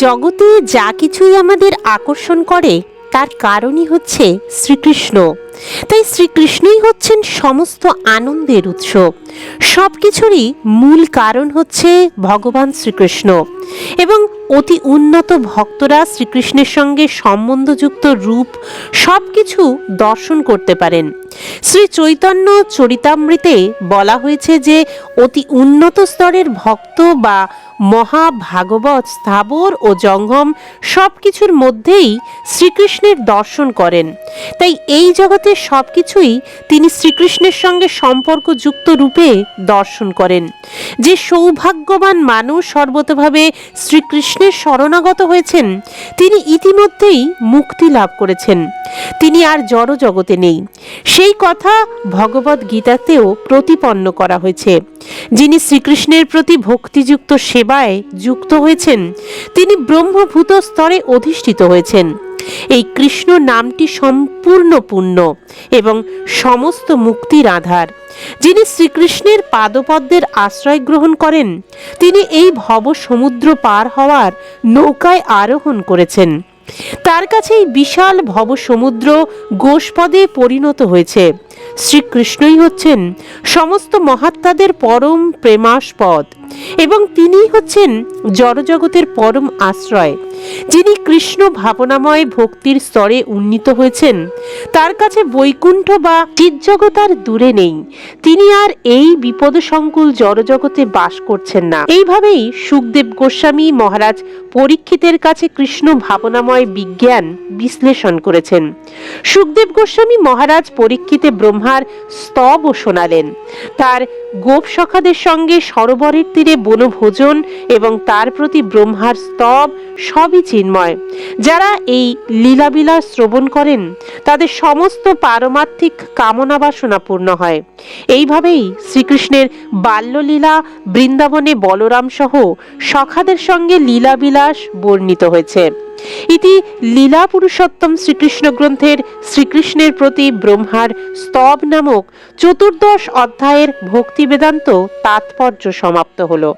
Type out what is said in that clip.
জগতে যা কিছুই আমাদের আকর্ষণ করে তার কারণই হচ্ছে শ্রীকৃষ্ণ। তাই শ্রীকৃষ্ণই হচ্ছেন সমস্ত আনন্দের উৎস। সব কিছুরই মূল কারণ হচ্ছে ভগবান শ্রীকৃষ্ণ, এবং অতি উন্নত ভক্তরা শ্রীকৃষ্ণের সঙ্গে সম্বন্ধযুক্ত রূপ সব কিছু দর্শন করতে পারেন। শ্রী চৈতন্য চরিতামৃতে বলা হয়েছে যে অতি উন্নত স্তরের ভক্ত বা মহাভাগবত স্থাবর ও জঙ্গম সব কিছুর মধ্যেই শ্রীকৃষ্ণের দর্শন করেন। তাই এই জগতের সব কিছুই তিনি শ্রীকৃষ্ণের সঙ্গে সম্পর্কযুক্ত রূপে দর্শন করেন। যে সৌভাগ্যবান মানুষ সর্বতভাবে শ্রীকৃষ্ণের শরণাগত হয়েছেন তিনি ইতিমধ্যেই মুক্তি লাভ করেছেন, তিনি আর জড় জগতে নেই। সেই কথা ভগবদ গীতাতেও প্রতিপন্ন করা হয়েছে। যিনি শ্রীকৃষ্ণের প্রতি ভক্তিযুক্ত সেবায় যুক্ত হয়েছেন তিনি ব্রহ্মভূত স্তরে অধিষ্ঠিত হয়েছেন। এই কৃষ্ণ নামটি সম্পূর্ণ পূর্ণ এবং সমস্ত মুক্তির আধার। যিনি শ্রীকৃষ্ণের পাদপদ্মের আশ্রয় গ্রহণ করেন তিনি এই ভব সমুদ্র পার হওয়ার নৌকায় আরোহণ করেছেন। তার কাছে এই বিশাল ভব সমুদ্র গোষ্পদে পরিণত হয়েছে। শ্রীকৃষ্ণই হচ্ছেন সমস্ত মহাত্মাদের পরম প্রেমাস্পদ, এবং তিনিই হচ্ছেন জড়জগতের পরম আশ্রয়। যিনি কৃষ্ণ ভাবনাময় ভক্তির স্তরে উন্নীত হয়েছেন তার কাছে বৈকুণ্ঠ বা চিৎজগৎ আর দূরে নেই। তিনি আর এই বিপদসংকুল জড়জগতে বাস করছেন না। এইভাবেই সুখদেব গোস্বামী মহারাজ পরীক্ষিতের কাছে কৃষ্ণ ভাবনাময় বিজ্ঞান বিশ্লেষণ করেছেন। সুখদেব গোস্বামী মহারাজ পরীক্ষিতে ব্রহ্মার স্তব শোনালেন। তার গোপ সখাদের সঙ্গে সরোবরের তীরে বনভোজন এবং তার প্রতি ব্রহ্মার স্তব সবই চিন্ময়। যারা এই লীলাবিলাস শ্রবণ করেন তাদের সমস্ত পারমার্থিক কামনা বাসনা পূর্ণ হয়। এইভাবেই শ্রীকৃষ্ণের বাল্যলীলা বৃন্দাবনে বলরাম সহ সখাদের সঙ্গে লীলাবিলাস বর্ণিত হয়েছে। ইতি লীলা পুরুষোত্তম শ্রীকৃষ্ণ গ্রন্থের শ্রীকৃষ্ণের প্রতি ব্রহ্মার স্তব নামক 14 অধ্যায়ের ভক্তি বেদান্ত তাৎপর্য সমাপ্ত হলো।